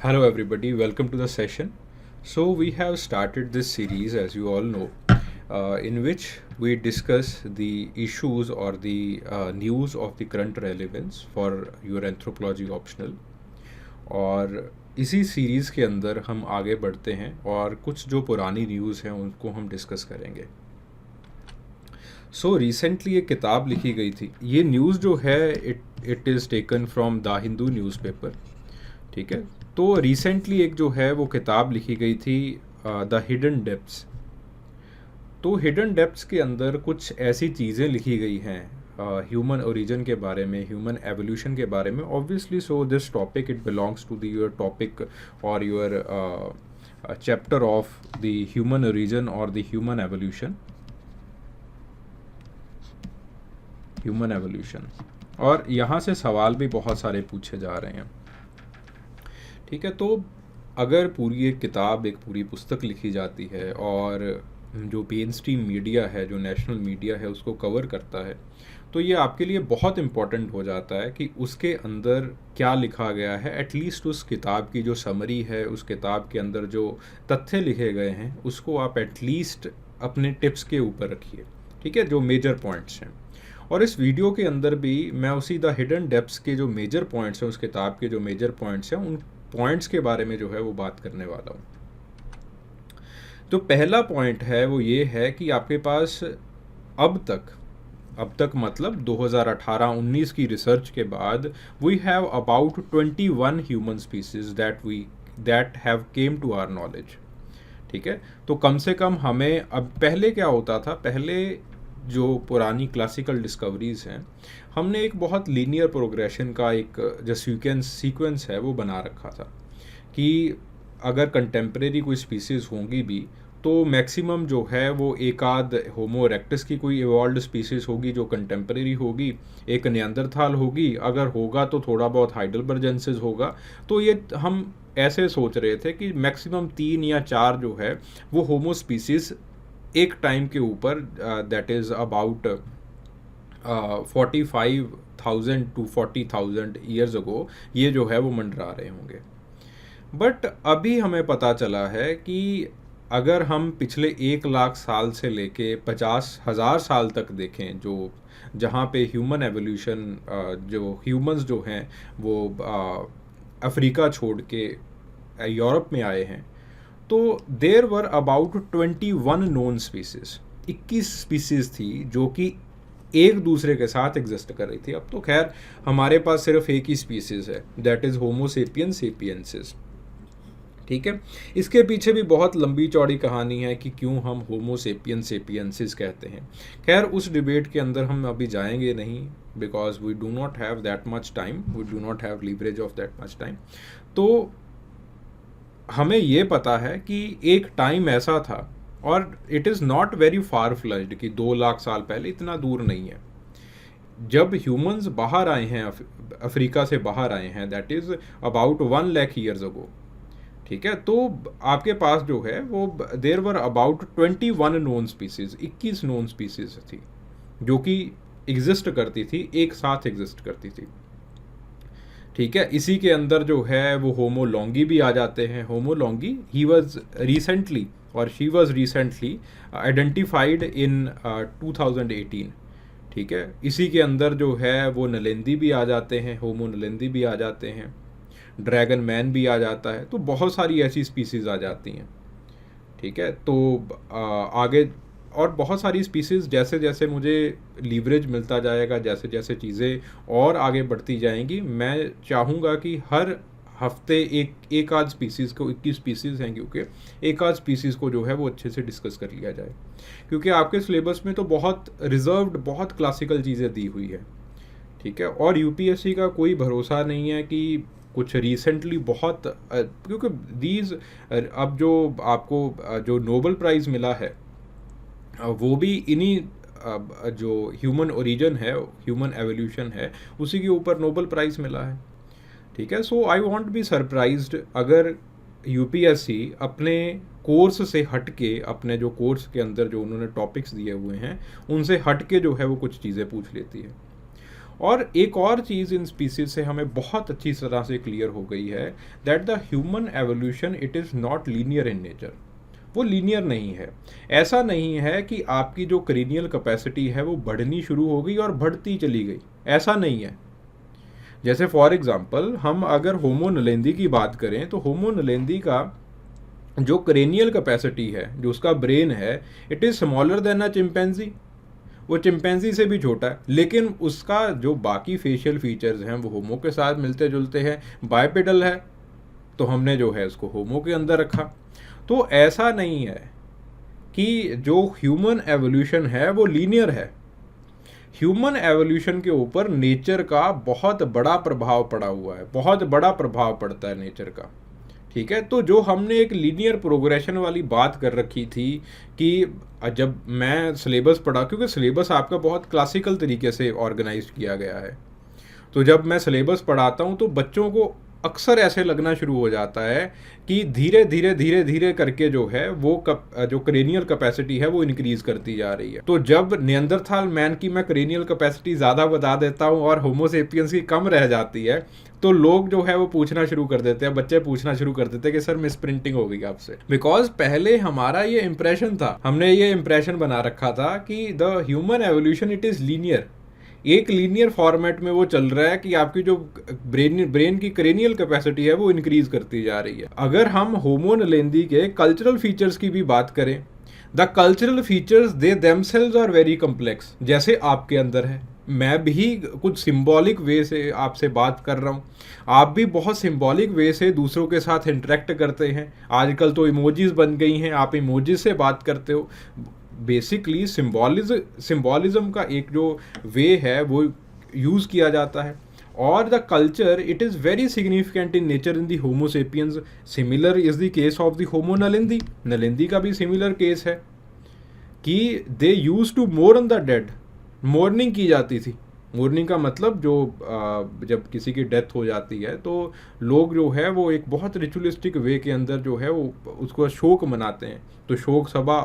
Hello, everybody. Welcome to the session. So, we have started this series, as you all know, in which we discuss the issues or the news of the current relevance for your anthropology optional. और इसी series के अंदर हम आगे बढ़ते हैं और कुछ जो पुरानी न्यूज़ हैं उनको हम डिस्कस करेंगे। सो रिसेंटली एक किताब लिखी गई थी। ये न्यूज़ जो है it is taken from the Hindu newspaper. ठीक है, तो रिसेंटली एक जो है वो किताब लिखी गई थी, द हिडन डेप्थ्स। तो हिडन डेप्थ्स के अंदर कुछ ऐसी चीज़ें लिखी गई हैं ह्यूमन ओरिजिन के बारे में, ह्यूमन एवोल्यूशन के बारे में। Obviously so this topic it belongs to the your topic और your chapter of the human origin और द ह्यूमन एवोल्यूशन। और यहाँ से सवाल भी बहुत सारे पूछे जा रहे हैं। ठीक है, तो अगर पूरी एक किताब, एक पूरी पुस्तक लिखी जाती है और जो मेन स्ट्रीम मीडिया है, जो नेशनल मीडिया है, उसको कवर करता है, तो ये आपके लिए बहुत इम्पॉर्टेंट हो जाता है कि उसके अंदर क्या लिखा गया है। एटलीस्ट उस किताब की जो समरी है, उस किताब के अंदर जो तथ्य लिखे गए हैं, उसको आप एटलीस्ट अपने टिप्स के ऊपर रखिए। ठीक है, जो मेजर पॉइंट्स हैं। और इस वीडियो के अंदर भी मैं उसी द हिडन डेप्थ्स के जो मेजर पॉइंट्स हैं, उस किताब के जो मेजर पॉइंट्स हैं, उन पॉइंट्स के बारे में जो है वो बात करने वाला हूँ। तो पहला पॉइंट है वो ये है कि आपके पास अब तक मतलब 2018-19 की रिसर्च के बाद we have about 21 human species that have came to our knowledge. ठीक है, तो कम से कम हमें, अब पहले क्या होता था, पहले जो पुरानी क्लासिकल डिस्कवरीज हैं, हमने एक बहुत लीनियर प्रोग्रेशन का एक जो सीक्वेंस है वो बना रखा था कि अगर कंटेम्प्रेरी कोई स्पीसीज़ होंगी भी तो मैक्सिमम जो है वो एक आध होमो इरेक्टस की कोई इवॉल्व्ड स्पीसीज़ होगी जो कंटेम्प्रेरी होगी, एक नियांदरथाल होगी, अगर होगा तो थोड़ा बहुत हाइडलबर्जेंसिस होगा। तो ये हम ऐसे सोच रहे थे कि मैक्सिमम 3 या 4 जो है वो होमो स्पीसीज़ एक टाइम के ऊपर, that is about 45,000 to 40,000 years ago, ये जो है वो मंडरा रहे होंगे। बट अभी हमें पता चला है कि अगर हम पिछले 1 लाख साल से लेके 50,000 साल तक देखें, जो जहाँ पे ह्यूमन एवोल्यूशन, जो ह्यूमंस जो हैं वो अफ्रीका छोड़ के यूरोप में आए हैं, तो देर were about 21 known species. 21 species थी जो कि एक दूसरे के साथ एग्जिस्ट कर रही थी। अब तो खैर हमारे पास सिर्फ एक ही स्पीसीज है, दैट इज़ होमो सेपियन सेपियंसिस। ठीक है, इसके पीछे भी बहुत लंबी चौड़ी कहानी है कि क्यों हम होमो सेपियन सेपियंसिस कहते हैं। खैर उस डिबेट के अंदर हम अभी जाएंगे नहीं, because we do not have that much time, we do not have leverage of that much time. तो हमें ये पता है कि एक टाइम ऐसा था, और it is not very far flawed कि 2 लाख साल पहले, इतना दूर नहीं है, जब ह्यूमंस बाहर आए हैं, अफ्रीका से बाहर आए हैं, that is about 1 lakh years ago. ठीक है, तो आपके पास जो है वो there were about 21 known species, 21 known species थी जो कि एग्जिस्ट करती थी, एक साथ एग्जिस्ट करती थी। ठीक है, इसी के अंदर जो है वो होमो लॉन्गी भी आ जाते हैं। होमो लॉन्गी ही वॉज रिसेंटली और she was recently identified in 2018। ठीक है, इसी के अंदर जो है वो नलेंदी भी आ जाते हैं, होमो नलेंदी भी आ जाते हैं, ड्रैगन मैन भी आ जाता है। तो बहुत सारी ऐसी स्पीसीज़ आ जाती हैं। ठीक है, तो आगे और बहुत सारी स्पीसीज़, जैसे जैसे मुझे लीवरेज मिलता जाएगा, जैसे जैसे चीज़ें और आगे बढ़ती जाएंगी, मैं चाहूँगा कि हर हफ्ते एक आध स्पीसीज़ को, 21 स्पीसीज़ हैं क्योंकि, एक आध स्पीसीज़ को जो है वो अच्छे से डिस्कस कर लिया जाए, क्योंकि आपके सिलेबस में तो बहुत रिजर्व्ड, बहुत क्लासिकल चीज़ें दी हुई है। ठीक है, और यूपीएससी का कोई भरोसा नहीं है कि कुछ रिसेंटली बहुत, क्योंकि दीज अब जो आपको जो नोबेल प्राइज़ मिला है वो भी इन्हीं जो ह्यूमन ओरिजिन है, ह्यूमन एवोल्यूशन है, उसी के ऊपर नोबेल प्राइज़ मिला है। ठीक है, सो आई वॉन्ट बी सरप्राइज्ड अगर यूपीएससी अपने कोर्स से हट के, अपने जो कोर्स के अंदर जो उन्होंने टॉपिक्स दिए हुए हैं उनसे हट के जो है वो कुछ चीज़ें पूछ लेती है। और एक और चीज़ इन स्पीसीज से हमें बहुत अच्छी तरह से क्लियर हो गई है, that the human evolution it is not linear in nature. वो लीनियर नहीं है। ऐसा नहीं है कि आपकी जो क्रेनियल कैपेसिटी है वो बढ़नी शुरू हो गई और बढ़ती चली गई, ऐसा नहीं है। जैसे फॉर एग्जांपल हम अगर होमो नलेंदी की बात करें तो होमो नलेंदी का जो क्रेनियल कैपेसिटी है, जो उसका ब्रेन है, it is smaller than a chimpanzee. वो चिंपैंजी से भी छोटा है, लेकिन उसका जो बाकी फेशियल फीचर्स हैं वो होमो के साथ मिलते जुलते हैं, बाइपेडल है, तो हमने जो है उसको होमो के अंदर रखा। तो ऐसा नहीं है कि जो ह्यूमन एवोल्यूशन है वो लीनियर है। ह्यूमन एवोल्यूशन के ऊपर नेचर का बहुत बड़ा प्रभाव पड़ा हुआ है, बहुत बड़ा प्रभाव पड़ता है नेचर का। ठीक है, तो जो हमने एक लीनियर प्रोग्रेशन वाली बात कर रखी थी कि जब मैं सिलेबस पढ़ा, क्योंकि सिलेबस आपका बहुत क्लासिकल तरीके से ऑर्गेनाइज किया गया है, तो जब मैं सिलेबस पढ़ाता हूँ तो बच्चों को अक्सर ऐसे लगना शुरू हो जाता है कि धीरे धीरे धीरे धीरे करके जो है वो जो क्रेनियल कैपेसिटी है वो इंक्रीज करती जा रही है। तो जब नियंदरथाल मैन की मैं क्रेनियल कैपेसिटी ज़्यादा बता देता हूँ और होमो सेपियंस की कम रह जाती है, तो लोग जो है वो पूछना शुरू कर देते हैं, बच्चे पूछना शुरू कर देते हैं कि सर मिस प्रिंटिंग हो गई आपसे। बिकॉज पहले हमारा ये इंप्रेशन था, हमने ये इंप्रेशन बना रखा था कि the human evolution it is linear, एक लीनियर फॉर्मेट में वो चल रहा है कि आपकी जो ब्रेन की क्रेनियल कैपेसिटी है वो इंक्रीज करती जा रही है। अगर हम होमो नलेंदी के कल्चरल फीचर्स की भी बात करें, the cultural features they themselves are very complex. जैसे आपके अंदर है, मैं भी कुछ सिंबॉलिक वे से आपसे बात कर रहा हूँ, आप भी बहुत सिंबॉलिक वे से दूसरों के साथ इंटरेक्ट करते हैं। आजकल तो इमोजीज बन गई हैं, आप इमोजीज से बात करते हो। बेसिकली सिंबॉलिज्म का एक जो वे है वो यूज़ किया जाता है। और the culture it is very significant in nature in the Homo sapiens. Similar is the case of the Homo naledi. Naledi का भी सिमिलर केस है कि they use to mourn the dead. Mourning की जाती थी। मोर्निंग का मतलब जो जब किसी की डेथ हो जाती है तो लोग जो है वो एक बहुत रिचुअलिस्टिक वे के अंदर जो है वो उसको शोक मनाते हैं। तो शोक सभा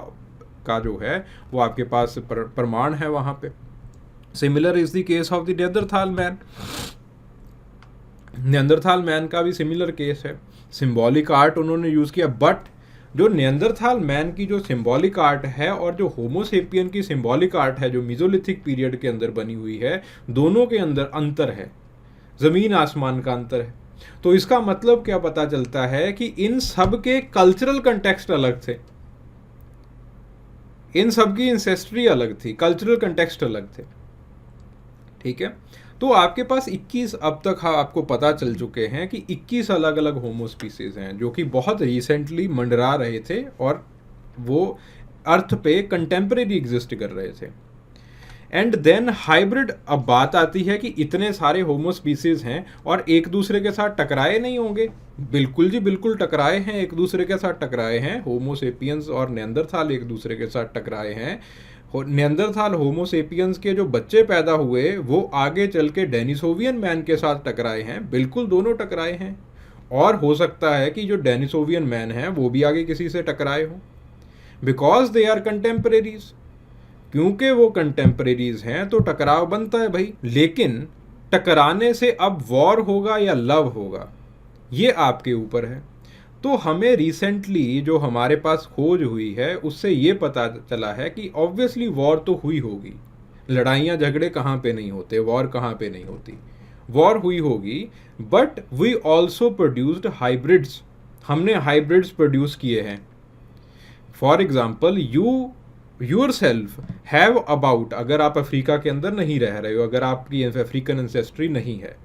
का जो है वो आपके पास प्रमाण है वहाँ पे। Similar is the case of the Neanderthal man. Neanderthal man का भी सिमिलर केस है। सिंबॉलिक आर्ट उन्होंने यूज़ किया, बट जो नियंदरथाल मैन की जो सिंबॉलिक आर्ट है और जो होमोसेपियन की सिंबॉलिक आर्ट है जो मीजोलिथिक पीरियड के अंदर बनी हुई है, दोनों के अंदर अंतर है, ज़मीन आसमान का अंतर है। तो इसका मतलब क्या पता चलता है कि इन सब के कल्चरल कंटेक्स्ट अलग थे, इन सब की इंसेस्ट्री अलग थी, कल्चरल कंटेक्स्ट अलग थे। ठीक है, तो आपके पास 21 अब तक आपको पता चल चुके हैं कि 21 अलग अलग होमो स्पीसीज हैं जो कि बहुत रिसेंटली मंडरा रहे थे और वो अर्थ पे कंटेम्परेरी एग्जिस्ट कर रहे थे। एंड देन हाइब्रिड, अब बात आती है कि इतने सारे होमो स्पीसीज हैं और एक दूसरे के साथ टकराए नहीं होंगे। बिल्कुल जी बिल्कुल टकराए हैं, एक दूसरे के साथ टकराए हैं। होमो सेपियंस और नियंदरथाल एक दूसरे के साथ टकराए हैं। नियंदरथाल होमो सेपियंस के जो बच्चे पैदा हुए वो आगे चल के डेनिसोवियन मैन के साथ टकराए हैं, बिल्कुल दोनों टकराए हैं। और हो सकता है कि जो डेनिसोवियन मैन है वो भी आगे किसी से टकराए हों, बिकॉज दे आर कंटेम्परेरीज। क्योंकि वो कंटेम्परेरीज हैं तो टकराव बनता है भाई। लेकिन टकराने से अब वॉर होगा या लव होगा ये आपके ऊपर है। तो हमें रिसेंटली जो हमारे पास खोज हुई है उससे ये पता चला है कि ऑब्वियसली वॉर तो हुई होगी। लड़ाइयाँ झगड़े कहाँ पे नहीं होते, वॉर कहाँ पे नहीं होती, वॉर हुई होगी। But we also produced hybrids, हमने हाइब्रिड्स प्रोड्यूस किए हैं। For example yourself have about, अगर आप अफ्रीका के अंदर नहीं रह रहे हो, अगर आपकी अफ्रीकन एंसेस्ट्री नहीं है,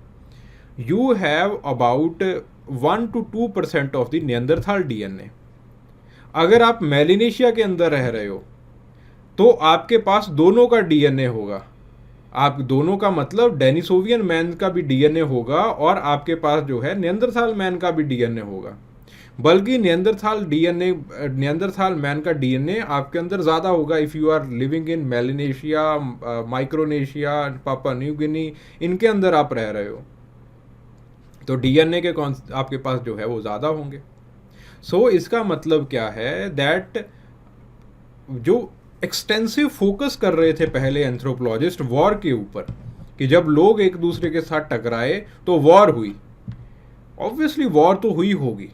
you have about 1 to 2% of the Neanderthal DNA. अगर आप मेलिनेशिया के अंदर रह रहे हो तो आपके पास दोनों का डीएनए होगा। आप दोनों का मतलब डेनिसोवियन मैन का भी डीएनए होगा और आपके पास जो है नियंदरथाल मैन का भी डीएनए होगा। बल्कि नियंदरथाल मैन का डीएनए आपके अंदर ज़्यादा होगा if you are living in Melanesia, Micronesia, Papua New Guinea, इनके अंदर आप रह रहे हो तो डीएनए के आपके पास जो है वो ज़्यादा होंगे। सो इसका मतलब क्या है, दैट जो एक्सटेंसिव फोकस कर रहे थे पहले एंथ्रोपोलॉजिस्ट वॉर के ऊपर कि जब लोग एक दूसरे के साथ टकराए तो वॉर हुई। ऑब्वियसली वॉर तो हुई होगी,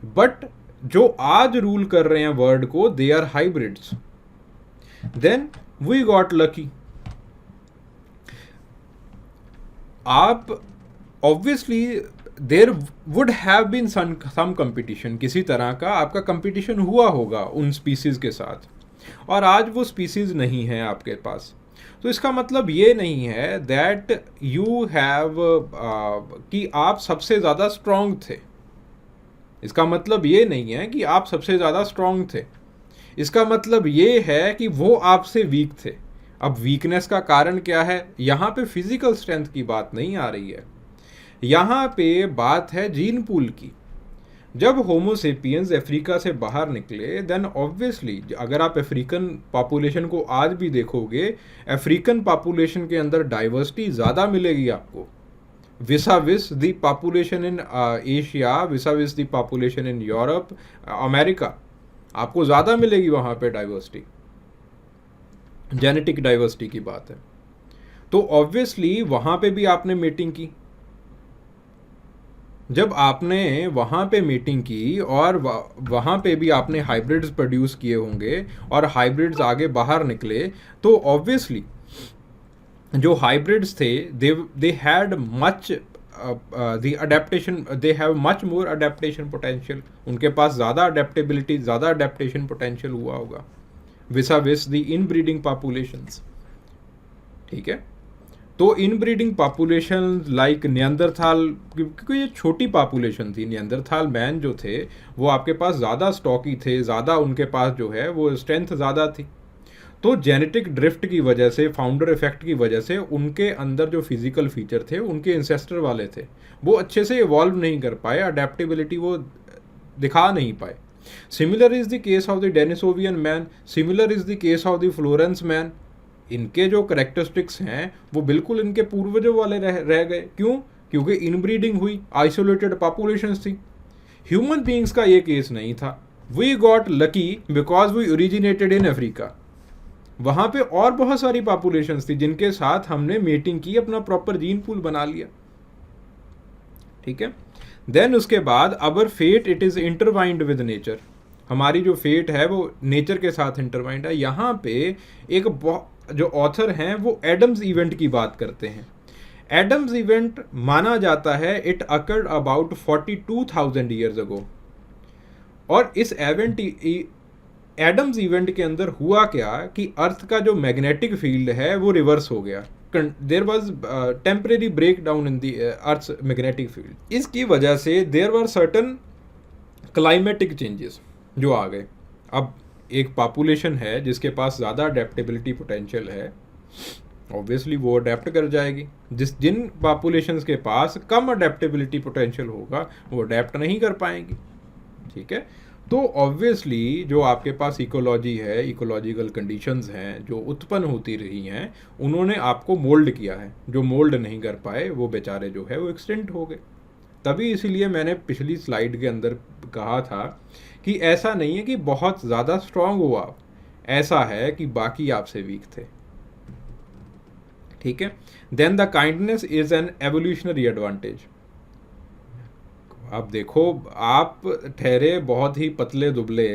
बट जो आज रूल कर रहे हैं वर्ल्ड को, they are hybrids. Then we got lucky. आप obviously there would have been some competition, किसी तरह का आपका कंपटीशन हुआ होगा उन स्पीसीज के साथ, और आज वो स्पीसीज नहीं है आपके पास। तो इसका मतलब ये नहीं है दैट यू हैव कि आप सबसे ज़्यादा स्ट्रांग थे। इसका मतलब ये नहीं है कि आप सबसे ज़्यादा स्ट्रांग थे। इसका मतलब ये है कि वो आपसे वीक थे। अब वीकनेस का कारण क्या है? यहाँ पे फिजिकल स्ट्रेंथ की बात नहीं आ रही है, यहाँ पे बात है जीन पूल की। जब होमोसेपियंस अफ्रीका से बाहर निकले, देन ऑब्वियसली अगर आप अफ्रीकन पॉपुलेशन को आज भी देखोगे, अफ्रीकन पॉपुलेशन के अंदर डाइवर्सिटी ज़्यादा मिलेगी आपको, vis a vis the population in Asia, vis a vis the population in Europe, America, आपको ज़्यादा मिलेगी वहाँ पे डाइवर्सिटी। जेनेटिक डाइवर्सिटी की बात है। तो ऑब्वियसली वहाँ पे भी आपने मीटिंग की। जब आपने वहाँ पे मीटिंग की और वहाँ पे भी आपने हाइब्रिड्स प्रोड्यूस किए होंगे और हाइब्रिड्स आगे बाहर निकले, तो ऑब्वियसली जो हाइब्रिड्स थे they had much the adaptation, they have much more adaptation potential. उनके पास ज़्यादा अडेप्टेबिलिटी, ज़्यादा अडेप्टेशन पोटेंशियल हुआ होगा विसाविस द इनब्रीडिंग पॉपुलेशंस। ठीक है, तो इनब्रीडिंग पॉपुलेशन लाइक नियंदरथाल, क्योंकि ये छोटी पॉपुलेशन थी, नियंदरथाल मैन जो थे वो आपके पास ज़्यादा स्टॉकी थे, ज़्यादा उनके पास जो है वो स्ट्रेंथ ज़्यादा थी। तो जेनेटिक ड्रिफ्ट की वजह से, फाउंडर इफेक्ट की वजह से उनके अंदर जो फिजिकल फीचर थे उनके इंसेस्टर वाले थे, वो अच्छे से इवॉल्व नहीं कर पाए, अडेप्टेबिलिटी वो दिखा नहीं पाए। Similar is the case of the Denisovan man, similar is the case of the Florence man. इनके जो करेक्टरिस्टिक्स हैं वो बिल्कुल इनके पूर्वजों वाले रह गए। क्यों? क्योंकि इनब्रीडिंग हुई, आइसोलेटेड पॉपुलेशंस थी। ह्यूमन बीइंग्स का ये केस नहीं था। We got lucky because we originated in Africa. वहाँ पे और बहुत सारी पॉपुलेशंस थी जिनके साथ हमने मीटिंग की, अपना प्रॉपर जीन पूल बना लिया। ठीक है, देन उसके बाद our fate it is intertwined with nature. हमारी जो फेट है वो नेचर के साथ इंटरवाइंड है। यहाँ पे एक जो ऑथर हैं वो एडम्स इवेंट की बात करते हैं। एडम्स इवेंट माना जाता है it occurred about 42,000 years ago. और इस एडम्स इवेंट के अंदर हुआ क्या कि अर्थ का जो मैग्नेटिक फील्ड है वो रिवर्स हो गया। There was temporary break down in the earth's magnetic field. इसकी वजह से there were certain climatic changes जो आ गए। अब एक पॉपुलेशन है जिसके पास ज़्यादा अडेप्टेबिलिटी पोटेंशियल है, ऑब्वियसली वो अडेप्ट कर जाएगी। जिन पॉपुलेशंस के पास कम अडेप्टेबिलिटी पोटेंशियल होगा वो अडेप्ट नहीं कर पाएंगी। ठीक है, तो ऑब्वियसली जो आपके पास इकोलॉजी है, इकोलॉजिकल कंडीशंस हैं जो उत्पन्न होती रही हैं, उन्होंने आपको मोल्ड किया है। जो मोल्ड नहीं कर पाए वो बेचारे जो है वो एक्सटिंक्ट हो गए। तभी इसीलिए मैंने पिछली स्लाइड के अंदर कहा था कि ऐसा नहीं है कि बहुत ज़्यादा स्ट्रांग हो आप, ऐसा है कि बाकी आपसे वीक थे। ठीक है, then the kindness is an evolutionary advantage. अब देखो, आप ठहरे बहुत ही पतले दुबले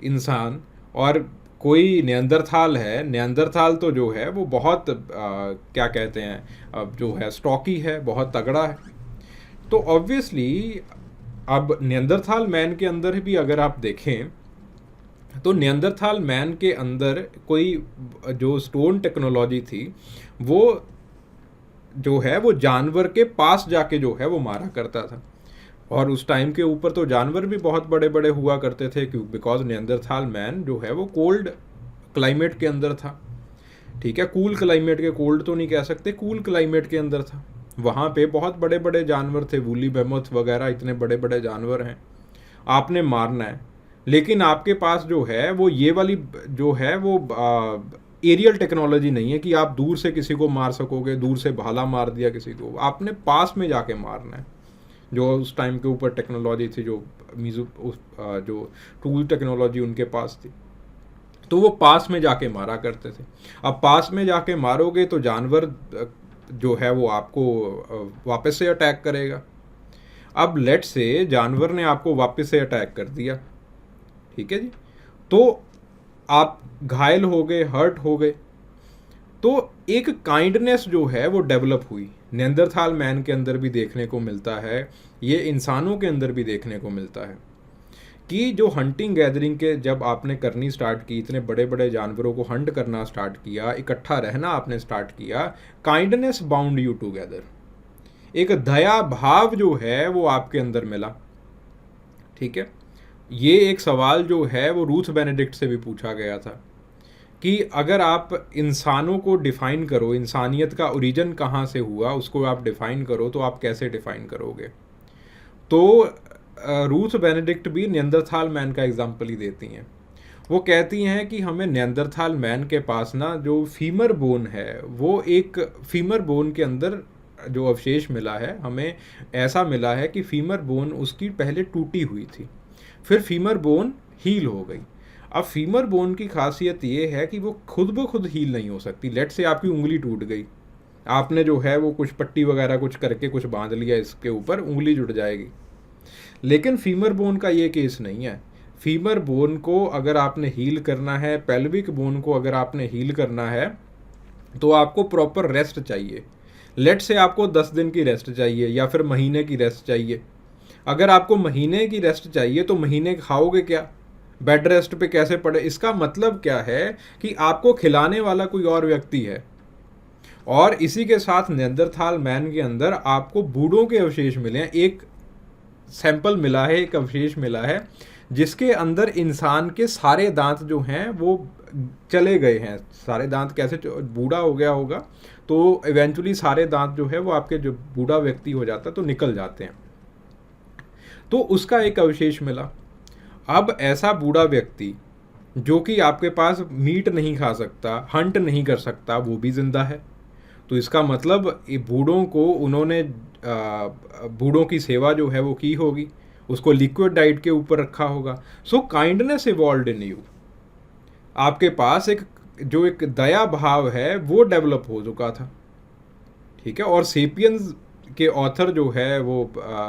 इंसान और कोई नियंदरथाल है, नियंदरथाल तो जो है वो बहुत क्या कहते हैं, अब जो है स्टॉकी है, बहुत तगड़ा है। तो ऑब्वियसली अब नियंदरथाल मैन के अंदर भी अगर आप देखें तो नियंदरथाल मैन के अंदर कोई जो स्टोन टेक्नोलॉजी थी वो जो है वो जानवर के पास जाके जो है वो मारा करता था। और उस टाइम के ऊपर तो जानवर भी बहुत बड़े बड़े हुआ करते थे, क्यों? बिकॉज नियंदरथाल मैन जो है वो कोल्ड क्लाइमेट के अंदर था। ठीक है, कूल क्लाइमेट के, कोल्ड तो नहीं कह सकते, कूल क्लाइमेट के अंदर था। वहाँ पे बहुत बड़े बड़े जानवर थे, वूली बेमथ वगैरह, इतने बड़े बड़े जानवर हैं, आपने मारना है। लेकिन आपके पास जो है वो ये वाली जो है वो एरियल टेक्नोलॉजी नहीं है कि आप दूर से किसी को मार सकोगे, दूर से भाला मार दिया किसी को, आपने पास में जाके मारना है। जो उस टाइम के ऊपर टेक्नोलॉजी थी, जो जो टूल टेक्नोलॉजी उनके पास थी, तो वो पास में जाके मारा करते थे। अब पास में जाके मारोगे तो जानवर जो है वो आपको वापस से अटैक करेगा। अब लेट से जानवर ने आपको वापस से अटैक कर दिया, ठीक है जी, तो आप घायल हो गए, हर्ट हो गए, तो एक काइंडनेस जो है वो डेवलप हुई। नेंदरथाल मैन के अंदर भी देखने को मिलता है, ये इंसानों के अंदर भी देखने को मिलता है कि जो हंटिंग गैदरिंग के जब आपने करनी स्टार्ट की, इतने बड़े बड़े जानवरों को हंट करना स्टार्ट किया, इकट्ठा रहना आपने स्टार्ट किया, काइंडनेस बाउंड यू टुगेदर। एक दया भाव जो है वो आपके अंदर मिला, ठीक है। ये एक सवाल जो है वो रूथ बेनेडिक्ट से भी पूछा गया था कि अगर आप इंसानों को डिफ़ाइन करो, इंसानियत का ओरिजिन कहाँ से हुआ उसको आप डिफ़ाइन करो, तो आप कैसे डिफ़ाइन करोगे। तो रूथ बेनेडिक्ट भी नियंदरथाल मैन का एग्जाम्पल ही देती हैं। वो कहती हैं कि हमें नियंदरथाल मैन के पास ना जो फीमर बोन है, वो एक फीमर बोन के अंदर जो अवशेष मिला है, हमें ऐसा मिला है कि फीमर बोन उसकी पहले टूटी हुई थी, फिर फीमर बोन हील हो गई। अब फीमर बोन की खासियत ये है कि वो खुद ब खुद हील नहीं हो सकती। लेट से आपकी उंगली टूट गई, आपने जो है वो कुछ पट्टी वगैरह कुछ करके कुछ बांध लिया इसके ऊपर, उंगली जुड़ जाएगी। लेकिन फीमर बोन का ये केस नहीं है। फीमर बोन को अगर आपने हील करना है, पेल्विक बोन को अगर आपने हील करना है, तो आपको प्रॉपर रेस्ट चाहिए। लेट से आपको 10 दिन की रेस्ट चाहिए या फिर महीने की रेस्ट चाहिए। अगर आपको महीने की रेस्ट चाहिए तो महीने खाओगे क्या, बेड रेस्ट पे कैसे पड़े? इसका मतलब क्या है कि आपको खिलाने वाला कोई और व्यक्ति है। और इसी के साथ नेंदरथाल मैन के अंदर आपको बूढ़ों के अवशेष मिले हैं। एक सैंपल मिला है, एक अवशेष मिला है जिसके अंदर इंसान के सारे दांत जो हैं वो चले गए हैं। सारे दांत कैसे, बूढ़ा हो गया होगा तो इवेंचुअली सारे दांत जो है वो आपके, जो बूढ़ा व्यक्ति हो जाता है तो निकल जाते हैं, तो उसका एक अवशेष मिला। अब ऐसा बूढ़ा व्यक्ति जो कि आपके पास मीट नहीं खा सकता, हंट नहीं कर सकता, वो भी जिंदा है। तो इसका मतलब ये बूढ़ों को उन्होंने बूढ़ों की सेवा जो है वो की होगी, उसको लिक्विड डाइट के ऊपर रखा होगा। सो काइंडनेस इवॉल्व्ड इन यू। आपके पास एक जो एक दया भाव है वो डेवलप हो चुका था, ठीक है। और सेपियंस के ऑथर जो है वो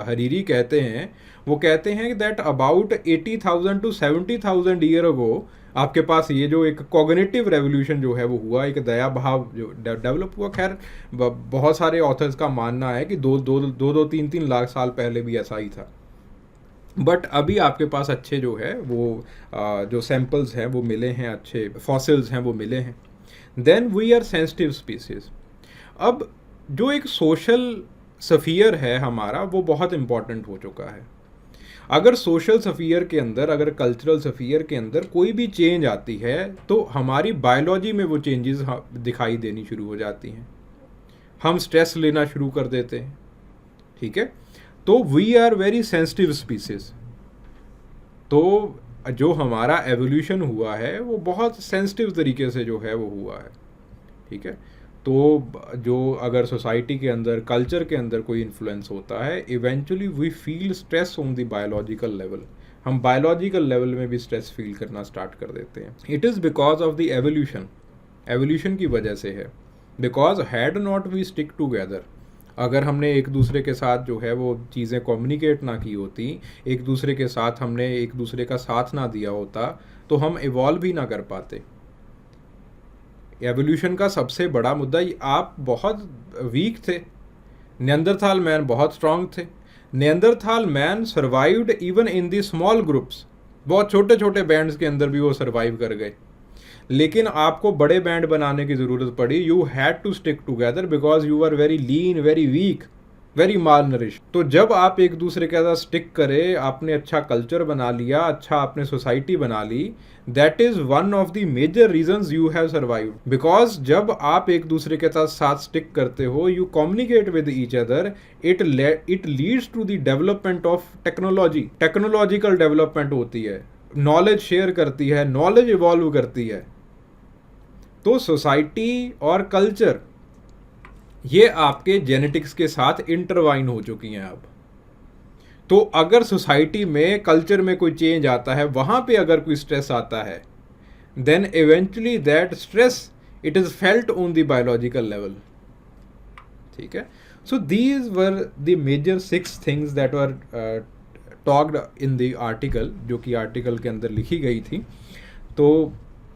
हरीरी कहते हैं, वो कहते हैं that about 80,000 to 70,000 year ago आपके पास ये जो एक कॉग्निटिव रेवोल्यूशन जो है वो हुआ, एक दया भाव जो डेवलप हुआ। खैर बहुत सारे ऑथर्स का मानना है कि दो तीन लाख साल पहले भी ऐसा ही था, बट अभी आपके पास अच्छे जो है वो जो सैम्पल्स हैं वो मिले हैं, अच्छे फॉसिल्स हैं वो मिले हैं। Then we are sensitive species. अब जो एक सोशल सफ़ियर है हमारा, वो बहुत इम्पॉर्टेंट हो चुका है। अगर सोशल सफ़ियर के अंदर, अगर कल्चरल सफ़ियर के अंदर कोई भी चेंज आती है तो हमारी बायोलॉजी में वो चेंजेस दिखाई देनी शुरू हो जाती हैं। हम स्ट्रेस लेना शुरू कर देते हैं, ठीक है। तो we are very sensitive species. तो जो हमारा एवोल्यूशन हुआ है वो बहुत सेंसिटिव तरीके से जो है वो हुआ है, ठीक है। तो जो अगर सोसाइटी के अंदर, कल्चर के अंदर कोई इन्फ्लुएंस होता है, eventually we feel stress on the biological level. हम बायोलॉजिकल लेवल में भी स्ट्रेस फील करना स्टार्ट कर देते हैं। It is because of the evolution, evolution की वजह से है। Because had not we stick together, अगर हमने एक दूसरे के साथ जो है वो चीज़ें कम्युनिकेट ना की होती, एक दूसरे के साथ हमने एक दूसरे का साथ ना दिया होता, तो हम इवॉल्व ही ना कर पाते। एवोल्यूशन का सबसे बड़ा मुद्दा, आप बहुत वीक थे, नियंदरथाल मैन बहुत स्ट्रांग थे। Neanderthal man survived even in the small groups, बहुत छोटे छोटे बैंड्स के अंदर भी वो सर्वाइव कर गए। लेकिन आपको बड़े बैंड बनाने की ज़रूरत पड़ी। You had to stick together because you are very lean, very weak, very malnourish. तो जब आप एक दूसरे के साथ स्टिक करें, आपने अच्छा कल्चर बना लिया, अच्छा आपने सोसाइटी बना ली, that is one of the major reasons you have survived. Because जब आप एक दूसरे के साथ स्टिक करते हो, you communicate with each other, it leads to the development of technology. Technological development होती है, नॉलेज शेयर करती है, नॉलेज इवॉल्व करती है। तो सोसाइटी और कल्चर ये आपके जेनेटिक्स के साथ इंटरवाइन हो चुकी हैं अब। तो अगर सोसाइटी में, कल्चर में कोई चेंज आता है, वहाँ पे अगर कोई स्ट्रेस आता है, then eventually that stress it is felt on the biological level. ठीक है. So these were the major 6 things that were talked in the article, जो कि आर्टिकल के अंदर लिखी गई थी. तो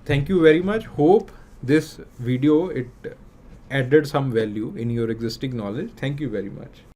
thank you very much. Hope this video it added some value in your existing knowledge. Thank you very much.